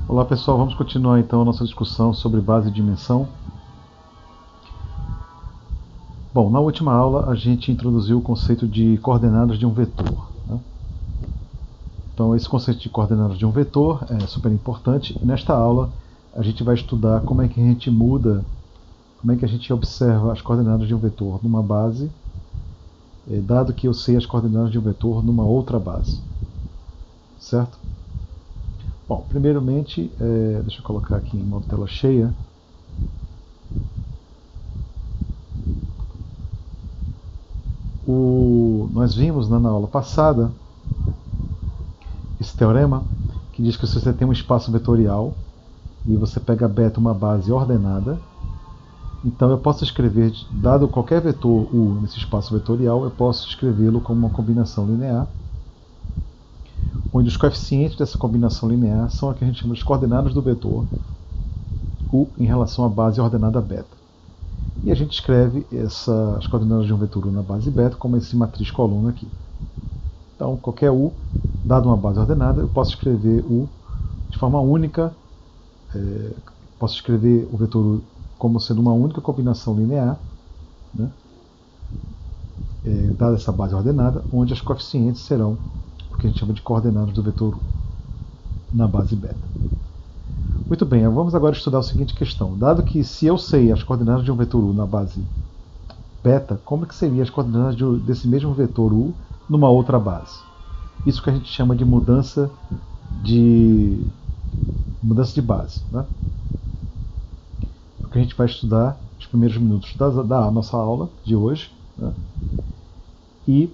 Olá pessoal, vamos continuar então a nossa discussão sobre base e dimensão. Bom, na última aula a gente introduziu o conceito de coordenadas de um vetor, né? Então esse conceito de coordenadas de um vetor é super importante. E nesta aula a gente vai estudar como é que a gente muda, como é que a gente observa as coordenadas de um vetor numa base, dado que eu sei as coordenadas de um vetor numa outra base, certo? Bom, primeiramente, deixa eu colocar aqui em modo tela cheia. Nós vimos, né, na aula passada esse teorema que diz que se você tem um espaço vetorial e você pega beta uma base ordenada, então eu posso escrever, dado qualquer vetor U nesse espaço vetorial, eu posso escrevê-lo como uma combinação linear, onde os coeficientes dessa combinação linear são o que a gente chama de coordenadas do vetor U em relação à base ordenada beta. E a gente escreve as coordenadas de um vetor U na base beta como esse matriz coluna aqui. Então, qualquer U, dado uma base ordenada, eu posso escrever U de forma única. Posso escrever o vetor U como sendo uma única combinação linear, né, dada essa base ordenada, onde as coeficientes serão o que a gente chama de coordenadas do vetor U na base beta. Muito bem, vamos agora estudar a seguinte questão. Dado que se eu sei as coordenadas de um vetor U na base beta, como é que seriam as coordenadas desse mesmo vetor U numa outra base? Isso que a gente chama de mudança de base, né? O que a gente vai estudar nos primeiros minutos da nossa aula de hoje, né? E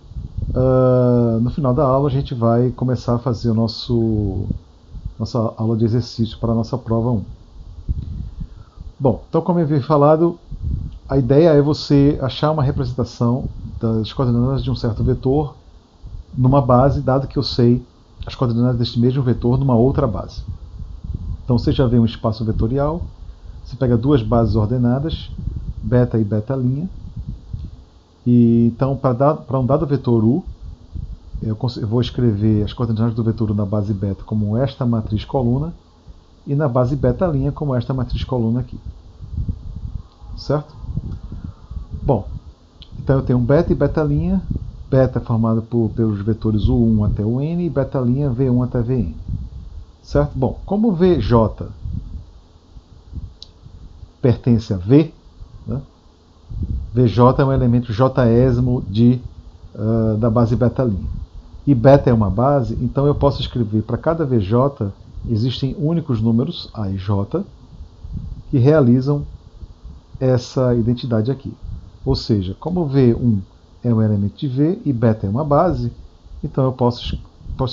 no final da aula a gente vai começar a fazer nossa aula de exercício para a nossa prova 1. Bom, então como eu havia falado, a ideia é você achar uma representação das coordenadas de um certo vetor numa base, dado que eu sei as coordenadas deste mesmo vetor numa outra base. Então você já vê um espaço vetorial, você pega duas bases ordenadas, beta e beta', e então para um dado vetor U, eu vou escrever as coordenadas do vetor U na base beta como esta matriz coluna, e na base beta' como esta matriz coluna aqui. Certo? Bom, então eu tenho beta e beta', beta é formada pelos vetores U1 até o N e beta' V1 até Vn. Certo? Bom, como Vj pertence a V, né, Vj é um elemento jésimo da base beta'. E beta é uma base, então eu posso escrever para cada Vj existem únicos números, A e J, que realizam essa identidade aqui. Ou seja, como V1 é um elemento de V e beta é uma base, então eu posso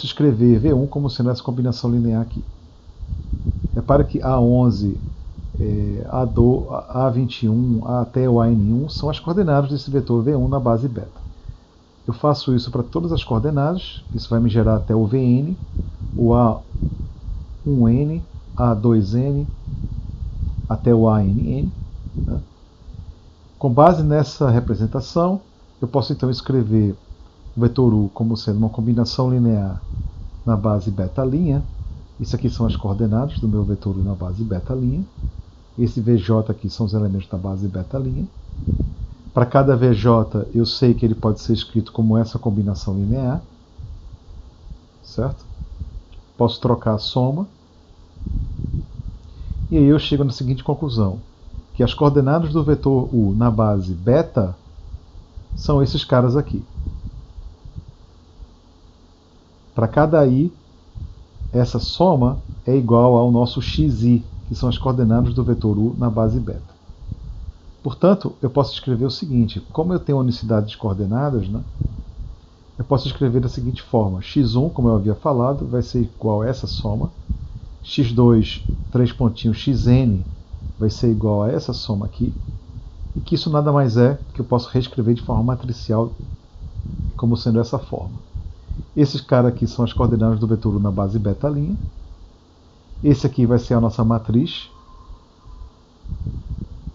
escrever V1 como sendo essa combinação linear aqui. Repara que A11, A21 até o AN1 são as coordenadas desse vetor V1 na base beta. Eu faço isso para todas as coordenadas, isso vai me gerar até o Vn, o A1n, A2n, até o ANN. Né? Com base nessa representação, eu posso então escrever o vetor U como sendo uma combinação linear na base beta'. Isso aqui são as coordenadas do meu vetor U na base beta'. Esse Vj aqui são os elementos da base beta'. Para cada Vj, eu sei que ele pode ser escrito como essa combinação linear. Certo? Posso trocar a soma. E aí eu chego na seguinte conclusão, que as coordenadas do vetor U na base beta são esses caras aqui. Para cada I, essa soma é igual ao nosso xi, que são as coordenadas do vetor U na base beta. Portanto, eu posso escrever o seguinte, como eu tenho unicidade de coordenadas, né, eu posso escrever da seguinte forma, x1, como eu havia falado, vai ser igual a essa soma, x2, 3 pontinhos, xn, vai ser igual a essa soma aqui, e que isso nada mais é que eu posso reescrever de forma matricial como sendo essa forma. Esses caras aqui são as coordenadas do vetor U na base beta'. Esse aqui vai ser a nossa matriz.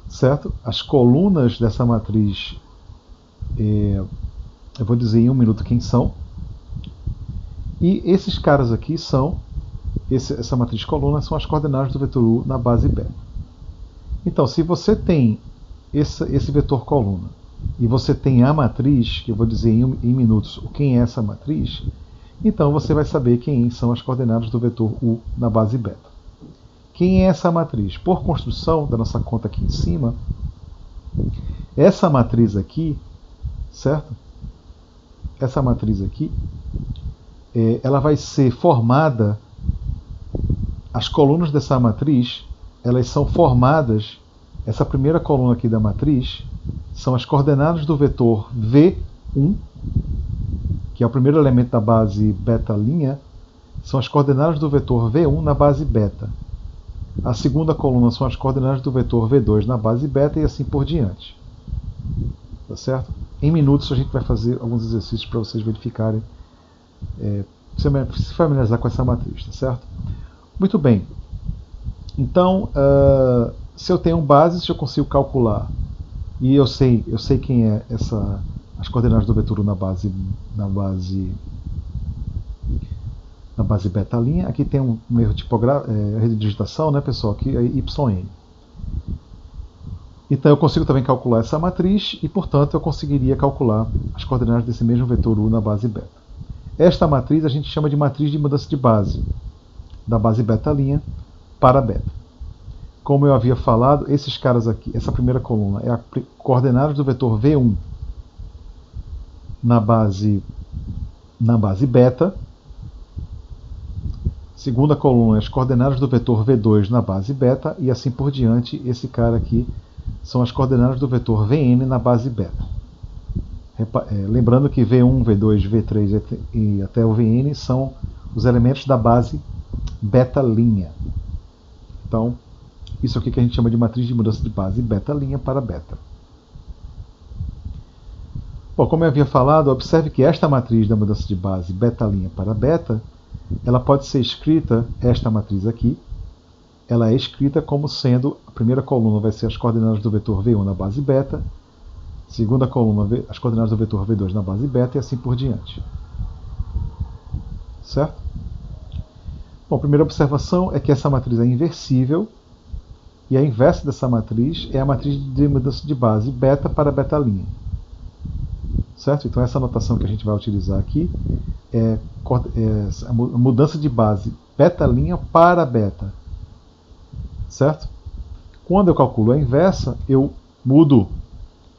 Certo? As colunas dessa matriz, eu vou dizer em um minuto quem são. E esses caras aqui são essa matriz coluna são as coordenadas do vetor u na base beta. Então, se você tem esse vetor coluna e você tem a matriz, que eu vou dizer em minutos quem é essa matriz, então você vai saber quem são as coordenadas do vetor u na base beta. Quem é essa matriz? Por construção da nossa conta aqui em cima, essa matriz aqui, certo? Essa matriz aqui, ela vai ser formada, as colunas dessa matriz, elas são formadas, essa primeira coluna aqui da matriz, são as coordenadas do vetor V1, que é o primeiro elemento da base beta', são as coordenadas do vetor V1 na base beta. A segunda coluna são as coordenadas do vetor V2 na base beta e assim por diante. Tá certo? Em minutos a gente vai fazer alguns exercícios para vocês verificarem, se familiarizar com essa matriz, tá certo? Muito bem. Então, se eu tenho base, se eu consigo calcular, e eu sei quem é as coordenadas do vetor na base beta', aqui tem um erro de digitação, né, pessoal? Aqui é YN. Então eu consigo também calcular essa matriz e, portanto, eu conseguiria calcular as coordenadas desse mesmo vetor u na base beta. Esta matriz a gente chama de matriz de mudança de base, da base beta' para beta. Como eu havia falado, esses caras aqui, essa primeira coluna é a coordenadas do vetor V1 na base beta. Segunda coluna, as coordenadas do vetor V2 na base beta, e assim por diante. Esse cara aqui são as coordenadas do vetor Vn na base beta. Lembrando que V1, V2, V3 e até o Vn são os elementos da base beta'. Então, isso aqui que a gente chama de matriz de mudança de base beta' para beta. Bom, como eu havia falado, observe que esta matriz da mudança de base beta' para beta, ela pode ser escrita, esta matriz aqui, ela é escrita como sendo, a primeira coluna vai ser as coordenadas do vetor V1 na base beta, segunda coluna as coordenadas do vetor V2 na base beta e assim por diante. Certo? Bom, a primeira observação é que essa matriz é inversível, e a inversa dessa matriz é a matriz de mudança de base beta para beta'. Certo? Então essa notação que a gente vai utilizar aqui é a mudança de base beta' para beta. Certo? Quando eu calculo a inversa, eu mudo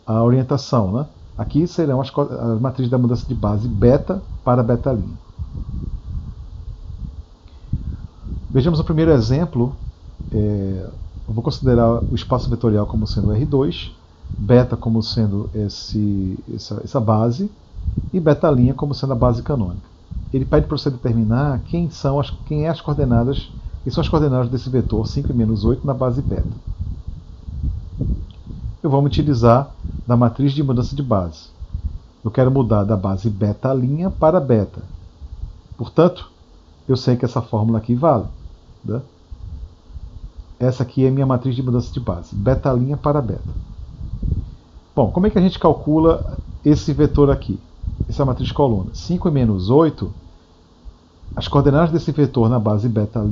a orientação, né? Aqui serão as matrizes da mudança de base beta para beta'. Vejamos o primeiro exemplo. Eu vou considerar o espaço vetorial como sendo R2, beta como sendo essa base, e beta' como sendo a base canônica. Ele pede para você determinar quem são as coordenadas, que são as coordenadas desse vetor 5 e menos 8 na base beta. Eu vou utilizar da matriz de mudança de base. Eu quero mudar da base beta' para beta. Portanto, eu sei que essa fórmula aqui vale. Né? Essa aqui é a minha matriz de mudança de base, beta' para beta. Bom, como é que a gente calcula esse vetor aqui? Essa matriz coluna. 5 e menos 8, as coordenadas desse vetor na base beta'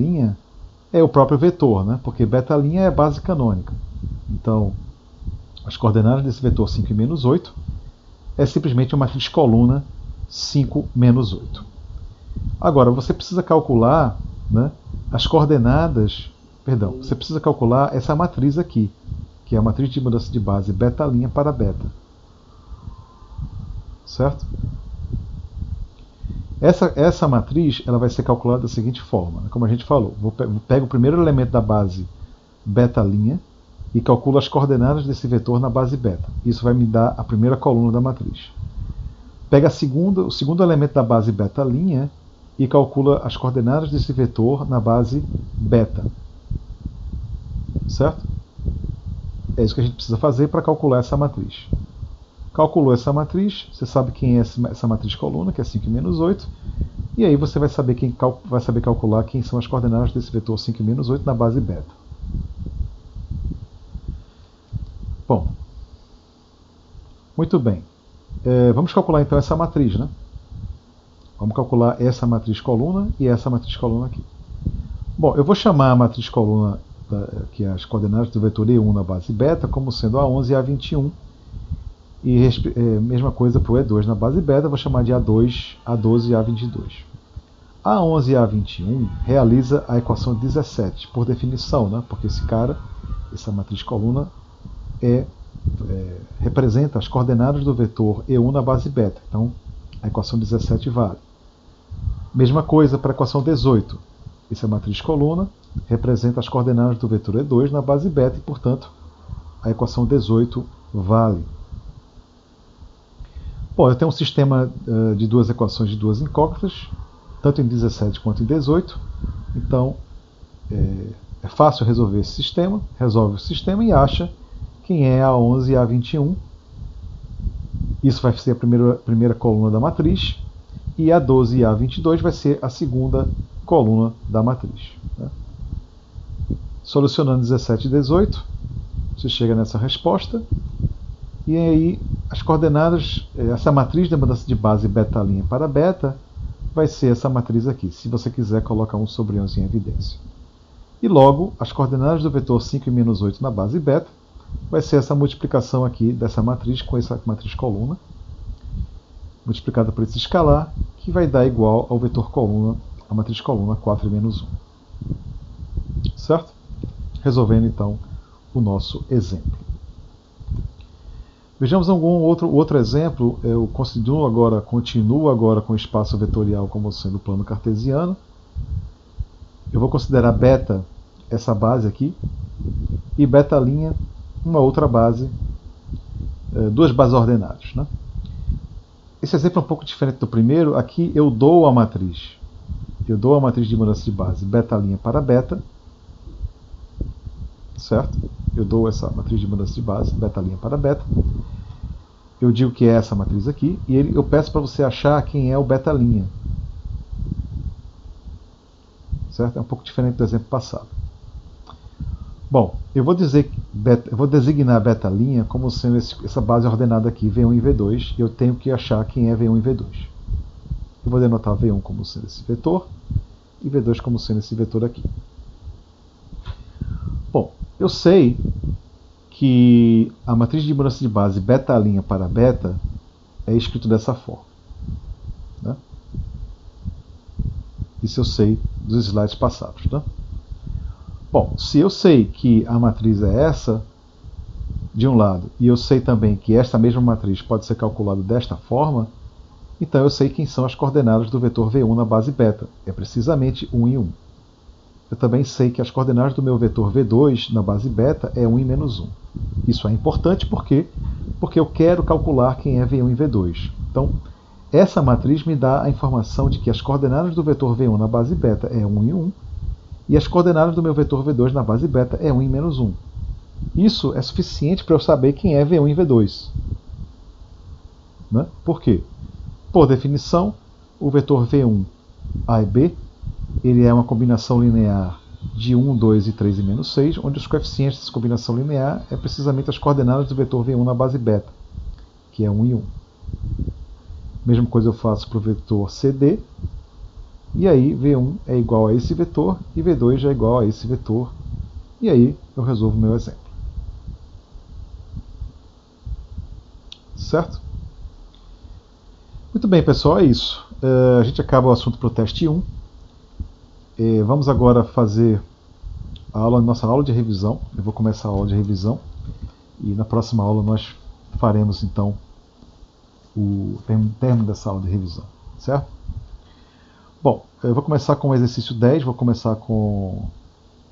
é o próprio vetor, né? Porque beta' é a base canônica. Então, as coordenadas desse vetor 5 e menos 8 é simplesmente uma matriz coluna 5 menos 8. Agora, você precisa calcular, né, as coordenadas, você precisa calcular essa matriz aqui, que é a matriz de mudança de base beta' para beta. Certo? Essa matriz ela vai ser calculada da seguinte forma, como a gente falou. Pego o primeiro elemento da base beta' e calculo as coordenadas desse vetor na base beta. Isso vai me dar a primeira coluna da matriz. Pega o segundo elemento da base beta' e calcula as coordenadas desse vetor na base beta. Certo? É isso que a gente precisa fazer para calcular essa matriz. Calculou essa matriz, você sabe quem é essa matriz coluna, que é 5 menos 8, e aí você vai saber calcular quem são as coordenadas desse vetor 5 menos 8 na base beta. Bom, muito bem. Vamos calcular então essa matriz, né? Vamos calcular essa matriz coluna e essa matriz coluna aqui. Bom, eu vou chamar a matriz coluna, que é as coordenadas do vetor E1 na base beta, como sendo A11 e A21. E mesma coisa para o E2 na base beta, vou chamar de A2, A12 e A22. A11 e A21 realiza a equação 17, por definição, né? Porque essa matriz coluna, representa as coordenadas do vetor E1 na base beta. Então, a equação 17 vale. Mesma coisa para a equação 18. Essa matriz coluna representa as coordenadas do vetor E2 na base beta e, portanto, a equação 18 vale. Bom, eu tenho um sistema de duas equações de duas incógnitas, tanto em 17 quanto em 18. Então, é fácil resolver esse sistema. Resolve o sistema e acha quem é A11 e A21. Isso vai ser a primeira coluna da matriz. E A12 e A22 vai ser a segunda coluna da matriz. Né? Solucionando 17 e 18, você chega nessa resposta. E aí, as coordenadas, essa matriz de mudança de base beta' para beta, vai ser essa matriz aqui. Se você quiser colocar 1 sobre 11 em evidência. E logo, as coordenadas do vetor 5 e menos 8 na base beta, vai ser essa multiplicação aqui dessa matriz com essa matriz coluna, multiplicada por esse escalar, que vai dar igual ao vetor coluna, a matriz coluna 4 e menos 1. Certo? Resolvendo então o nosso exemplo. Vejamos algum outro exemplo. Eu continuo agora com o espaço vetorial como sendo o plano cartesiano. Eu vou considerar beta essa base aqui e beta' uma outra base, duas bases ordenadas. Né? Esse exemplo é um pouco diferente do primeiro. Aqui eu dou a matriz. Eu dou a matriz de mudança de base beta' para beta. Certo? Eu dou essa matriz de mudança de base beta' para beta. Eu digo que é essa matriz aqui. E eu peço para você achar quem é o beta'. Certo? É um pouco diferente do exemplo passado. Bom, eu vou designar beta' como sendo essa base ordenada aqui, V1 e V2, e eu tenho que achar quem é V1 e V2. Eu vou denotar V1 como sendo esse vetor, e V2 como sendo esse vetor aqui. Bom, eu sei que a matriz de mudança de base beta' para beta é escrito dessa forma. Né? Isso eu sei dos slides passados. Né? Bom, se eu sei que a matriz é essa, de um lado, e eu sei também que esta mesma matriz pode ser calculada desta forma, então eu sei quem são as coordenadas do vetor V1 na base beta. É precisamente 1 e 1. Eu também sei que as coordenadas do meu vetor V2 na base beta é 1 e menos 1. Isso é importante porque eu quero calcular quem é V1 e V2. Então, essa matriz me dá a informação de que as coordenadas do vetor V1 na base beta é 1 e 1, e as coordenadas do meu vetor V2 na base beta é 1 e menos 1. Isso é suficiente para eu saber quem é V1 e V2. Né? Por quê? Por definição, o vetor V1, A e B, ele é uma combinação linear de 1, 2 e 3 e menos 6, onde os coeficientes dessa combinação linear é precisamente as coordenadas do vetor V1 na base beta, que é 1 e 1. Mesma coisa eu faço para o vetor CD, e aí V1 é igual a esse vetor, e V2 é igual a esse vetor, e aí eu resolvo o meu exemplo. Certo? Muito bem, pessoal, é isso. A gente acaba o assunto para o teste 1. Vamos agora fazer nossa aula de revisão. Eu vou começar a aula de revisão e na próxima aula nós faremos então o término dessa aula de revisão, certo? Bom, eu vou começar com o exercício 10, vou começar com o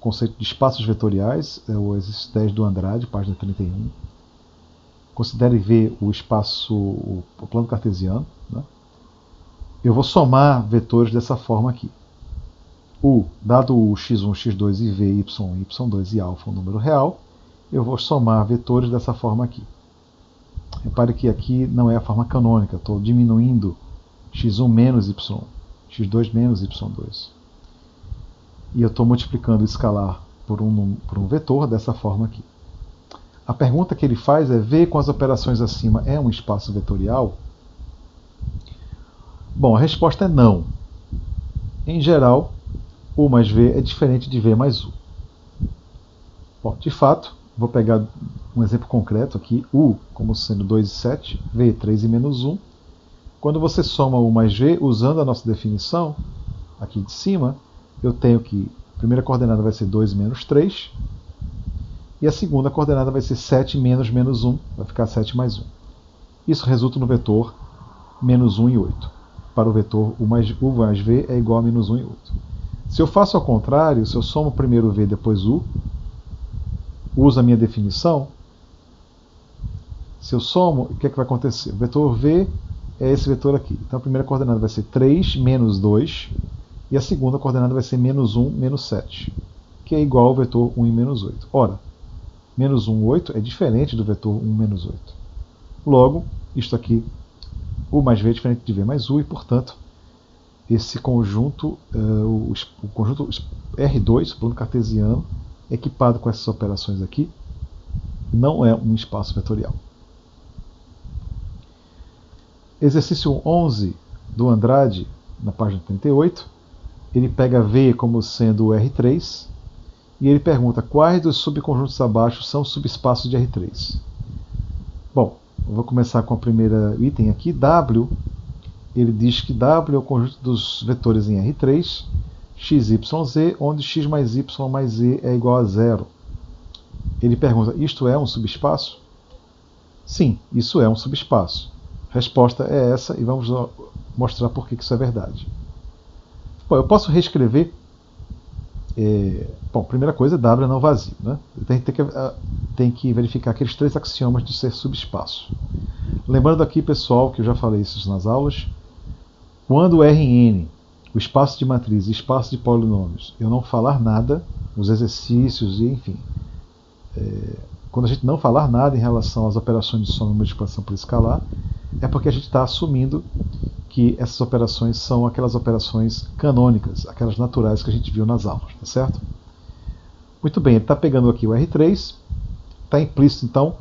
conceito de espaços vetoriais, é o exercício 10 do Andrade, página 31. Considere ver o plano cartesiano. Né? Eu vou somar vetores dessa forma aqui. Dado o x1, x2 e v, y1, y2 e alfa um número real, eu vou somar vetores dessa forma aqui. Repare que aqui não é a forma canônica, estou diminuindo x1 menos y1, x2 menos y2. E eu estou multiplicando o escalar por um vetor dessa forma aqui. A pergunta que ele faz é: V com as operações acima é um espaço vetorial? Bom, a resposta é não. Em geral, U mais V é diferente de V mais U. Bom, de fato, vou pegar um exemplo concreto aqui, U como sendo 2 e 7, V 3 e menos 1. Quando você soma U mais V, usando a nossa definição, aqui de cima, eu tenho que a primeira coordenada vai ser 2 menos 3, e a segunda coordenada vai ser 7 menos menos 1, vai ficar 7 mais 1. Isso resulta no vetor menos 1 e 8. Para o vetor U mais V é igual a menos 1 e 8. Se eu faço ao contrário, se eu somo primeiro V depois U, uso a minha definição, se eu somo, o que é que vai acontecer? O vetor V é esse vetor aqui. Então a primeira coordenada vai ser 3 menos 2, e a segunda coordenada vai ser menos 1 menos 7, que é igual ao vetor 1 e menos 8. Ora, menos 1, 8 é diferente do vetor 1 menos 8. Logo, isto aqui, U mais V é diferente de V mais U, e portanto, esse conjunto, o conjunto R2, o plano cartesiano, equipado com essas operações aqui, não é um espaço vetorial. Exercício 11 do Andrade, na página 38, ele pega V como sendo o R3, e ele pergunta quais dos subconjuntos abaixo são subespaços de R3. Bom, eu vou começar com o primeiro item aqui, W. Ele diz que W é o conjunto dos vetores em R3, x, y, z, onde x mais y mais z é igual a 0. Ele pergunta, isto é um subespaço? Sim, isso é um subespaço. A resposta é essa, e vamos mostrar por que isso é verdade. Bom, eu posso reescrever. Bom, primeira coisa, W é não vazio, né? Tem que verificar aqueles 3 axiomas de ser subespaço. Lembrando aqui, pessoal, que eu já falei isso nas aulas, quando Rn, o espaço de matriz e espaço de polinômios, eu não falar nada, os exercícios e enfim, quando a gente não falar nada em relação às operações de soma e multiplicação por escalar, é porque a gente está assumindo que essas operações são aquelas operações canônicas, aquelas naturais que a gente viu nas aulas, tá certo? Muito bem, ele está pegando aqui o R3, está implícito então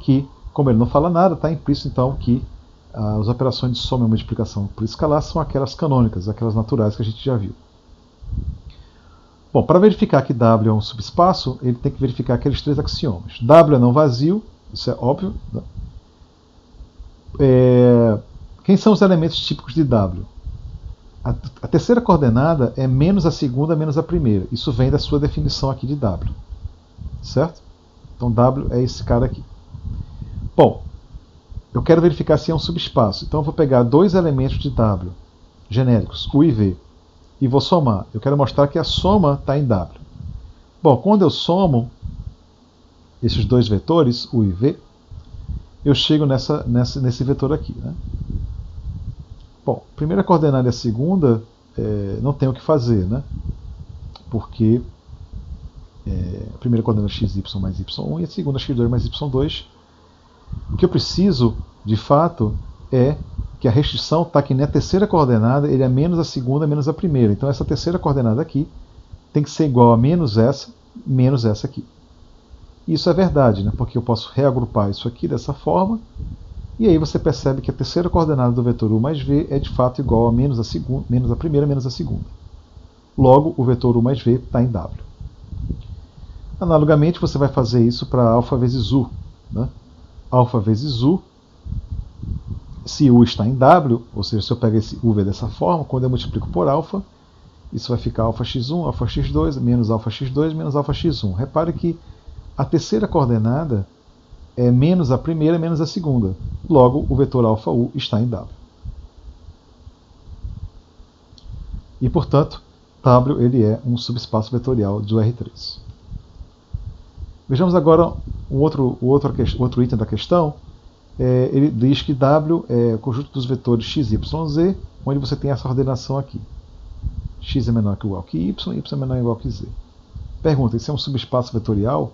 que, como ele não fala nada, está implícito então que as operações de soma e multiplicação por escalar são aquelas canônicas, aquelas naturais que a gente já viu. Bom, para verificar que W é um subespaço, ele tem que verificar aqueles 3 axiomas. W é não vazio, isso é óbvio. Né? Quem são os elementos típicos de W? A terceira coordenada é menos a segunda menos a primeira. Isso vem da sua definição aqui de W. Certo? Então W é esse cara aqui. Bom, eu quero verificar se é um subespaço. Então eu vou pegar 2 elementos de W, genéricos, U e V, e vou somar. Eu quero mostrar que a soma está em W. Bom, quando eu somo esses 2 vetores, U e V, eu chego nesse vetor aqui. Né? Bom, primeira coordenada e a segunda, não tem o que fazer, né? Porque a primeira coordenada é xy mais y1 e a segunda x2 mais y2. O que eu preciso, de fato, é que a restrição está aqui na terceira coordenada, ele é menos a segunda menos a primeira. Então essa terceira coordenada aqui tem que ser igual a menos essa aqui. Isso é verdade, né? Porque eu posso reagrupar isso aqui dessa forma, e aí você percebe que a terceira coordenada do vetor U mais V é de fato igual a menos a primeira menos a segunda. Logo, o vetor U mais V está em W. Analogamente, você vai fazer isso para alfa vezes U. Né? Alfa vezes U, se U está em W, ou seja, se eu pego esse UV dessa forma, quando eu multiplico por alfa, isso vai ficar alfa x1, alfa x2, menos alfa x2, menos alfa x1. Repare que a terceira coordenada é menos a primeira menos a segunda. Logo, o vetor alfa U está em W. E, portanto, W ele é um subespaço vetorial do R3. Vejamos agora o outro item da questão. Ele diz que W é o conjunto dos vetores x, y, z, onde você tem essa ordenação aqui. X é menor que ou igual que y, y é menor ou igual que z. Pergunta, isso é um subespaço vetorial?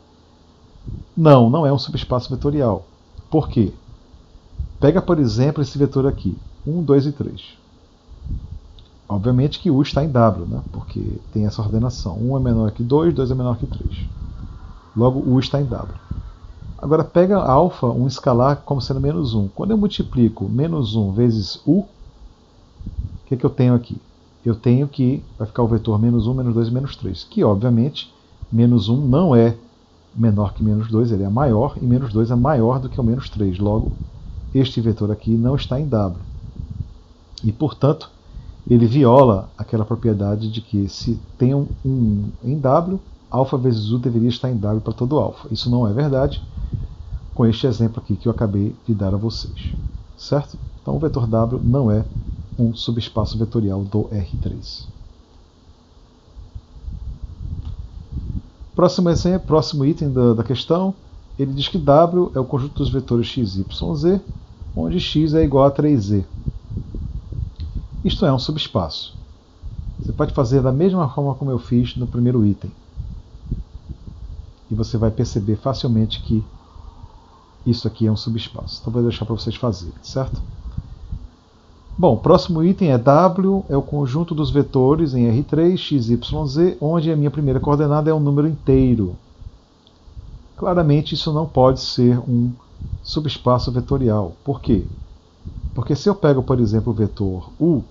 Não, não é um subespaço vetorial. Por quê? Pega, por exemplo, esse vetor aqui, 1, 2 e 3. Obviamente que U está em W, né? Porque tem essa ordenação. 1 é menor que 2, 2 é menor que 3. Logo, U está em W. Agora, pega alfa, um escalar, como sendo menos 1. Quando eu multiplico menos 1 vezes U, o que eu tenho aqui? eu tenho que vai ficar o vetor menos 1, menos 2 e menos 3, que obviamente menos 1 não é menor que menos 2, ele é maior, e menos 2 é maior do que o menos 3. Logo, este vetor aqui não está em W. E, portanto, ele viola aquela propriedade de que se tem um em W, alfa vezes U deveria estar em W para todo alfa. Isso não é verdade com este exemplo aqui que eu acabei de dar a vocês. Certo? Então o vetor W não é um subespaço vetorial do R3. Próximo item da questão, ele diz que W é o conjunto dos vetores x, y, z, onde x é igual a 3z. Isto é um subespaço. Você pode fazer da mesma forma como eu fiz no primeiro item. E você vai perceber facilmente que isso aqui é um subespaço. Então vou deixar para vocês fazerem, certo? Bom, o próximo item é W, é o conjunto dos vetores em R3, x, y, z, onde a minha primeira coordenada é um número inteiro. Claramente isso não pode ser um subespaço vetorial. Por quê? Porque se eu pego, por exemplo, o vetor U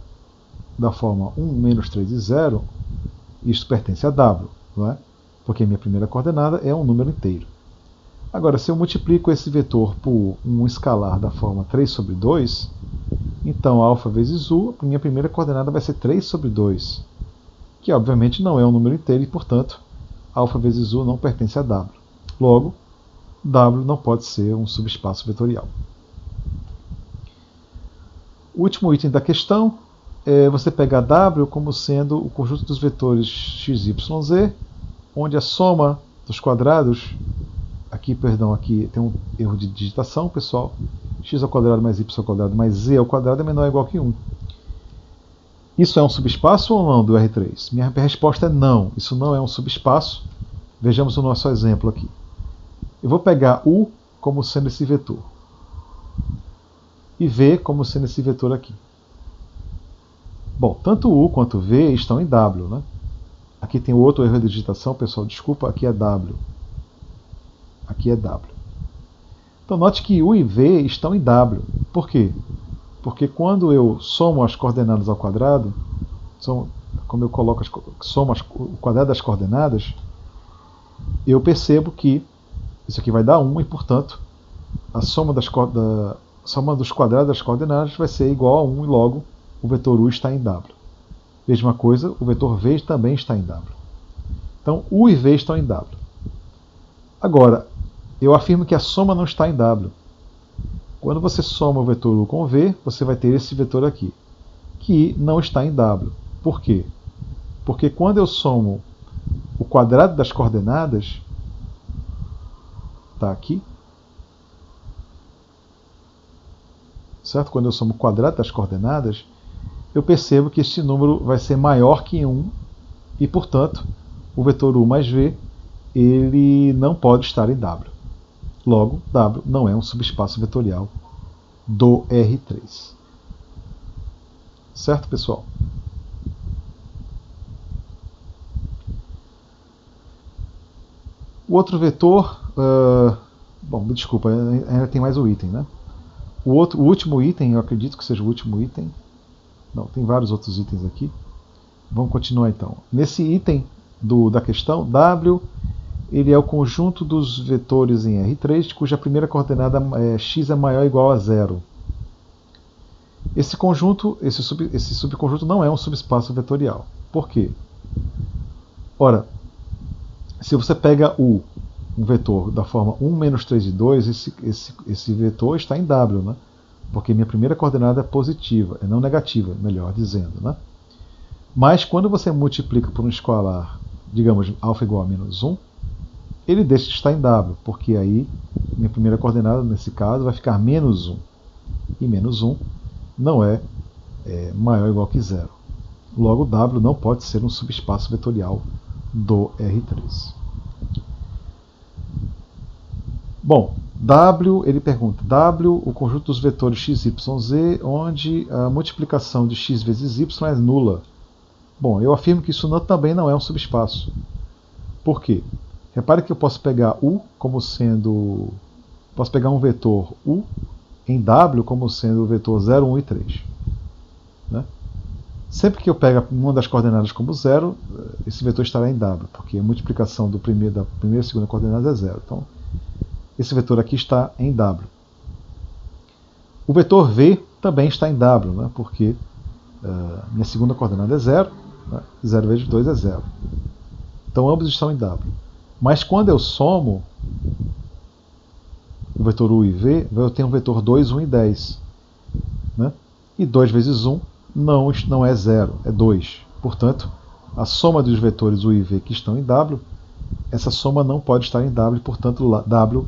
da forma 1, menos 3 e 0, isto pertence a W, não é? Porque a minha primeira coordenada é um número inteiro. Agora, se eu multiplico esse vetor por um escalar da forma 3 sobre 2, então alfa vezes U, a minha primeira coordenada vai ser 3 sobre 2, que obviamente não é um número inteiro e, portanto, alfa vezes U não pertence a W. Logo, W não pode ser um subespaço vetorial. O último item da questão é você pegar W como sendo o conjunto dos vetores x, y, z, onde a soma dos quadrados, aqui tem um erro de digitação, pessoal, x ao quadrado mais y ao quadrado mais z ao quadrado é menor ou igual que 1. Isso é um subespaço ou não do R3? Minha resposta é não, isso não é um subespaço. Vejamos o nosso exemplo aqui. Eu vou pegar U como sendo esse vetor e V como sendo esse vetor aqui. Bom, tanto U quanto V estão em W, né? Aqui tem outro erro de digitação, pessoal, desculpa, aqui é W. Aqui é W. Então note que U e V estão em W. Por quê? Porque quando eu somo as coordenadas ao quadrado, como eu coloco somo o quadrado das coordenadas, eu percebo que isso aqui vai dar 1 e, portanto, a soma dos quadrados das coordenadas vai ser igual a 1 e logo o vetor U está em W. Mesma coisa, o vetor V também está em W. Então, U e V estão em W. Agora, eu afirmo que a soma não está em W. Quando você soma o vetor U com V, você vai ter esse vetor aqui, que não está em W. Por quê? Porque quando eu somo o quadrado das coordenadas, está aqui, certo? Quando eu somo o quadrado das coordenadas, eu percebo que este número vai ser maior que 1 e, portanto, o vetor U mais V ele não pode estar em W. Logo, W não é um subespaço vetorial do R3. Certo, pessoal? O outro vetor... bom, desculpa, ainda tem mais um item, né? O último item, eu acredito que seja o último item. Não, tem vários outros itens aqui. Vamos continuar então. Nesse item da questão, W ele é o conjunto dos vetores em R3, cuja primeira coordenada x é maior ou igual a 0. Esse subconjunto não é um subespaço vetorial. Por quê? Ora, se você pega um vetor da forma 1, menos 3 e 2, esse vetor está em W, né? Porque minha primeira coordenada é positiva, é não negativa, melhor dizendo, né? Mas quando você multiplica por um escalar, digamos, alfa igual a menos 1, ele deixa de estar em W, porque aí minha primeira coordenada, nesse caso, vai ficar menos 1. E menos 1 não é maior ou igual que 0. Logo, W não pode ser um subespaço vetorial do R3. Bom, W, ele pergunta, W, o conjunto dos vetores x, y, z, onde a multiplicação de x vezes y é nula. Bom, eu afirmo que isso também não é um subespaço. Por quê? Repare que eu posso pegar U como sendo... Posso pegar um vetor U em W como sendo o vetor 0, 1 e 3. Né? Sempre que eu pego uma das coordenadas como 0, esse vetor estará em W, porque a multiplicação da primeira e segunda coordenada é 0. Então, esse vetor aqui está em W. O vetor V também está em W, né, porque minha segunda coordenada é 0, né, 0 vezes 2 é 0. Então, ambos estão em W. Mas quando eu somo o vetor U e V, eu tenho o vetor 2, 1 e 10. Né? E 2 vezes 1 não é 0, é 2. Portanto, a soma dos vetores U e V que estão em W, essa soma não pode estar em W, portanto, W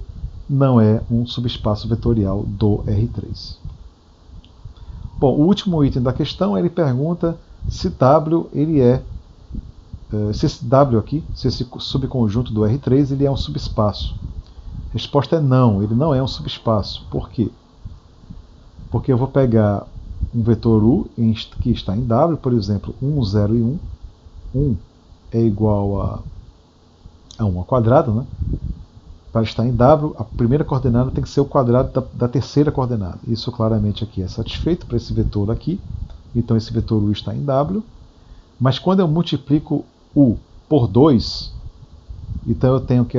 não é um subespaço vetorial do R3. Bom, o último item da questão, ele pergunta se W se esse W aqui, se esse subconjunto do R3, ele é um subespaço. A resposta é não, ele não é um subespaço. Por quê? Porque eu vou pegar um vetor U que está em W, por exemplo, 1, 0 e 1. 1 é igual a 1 ao quadrado, né? Para estar em W, a primeira coordenada tem que ser o quadrado da terceira coordenada. Isso claramente aqui é satisfeito para esse vetor aqui. Então esse vetor U está em W. Mas quando eu multiplico U por 2, então eu tenho que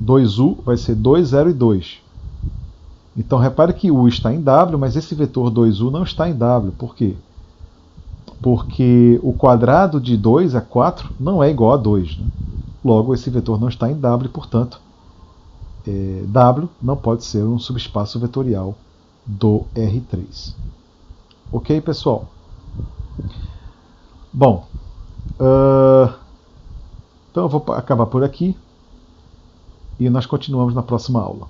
2U vai ser 2, 0 e 2. Então repare que U está em W, mas esse vetor 2U não está em W. Por quê? Porque o quadrado de 2 a 4 não é igual a 2. Né? Logo, esse vetor não está em W, portanto, W não pode ser um subespaço vetorial do R3. Ok, pessoal? Bom, então eu vou acabar por aqui e nós continuamos na próxima aula.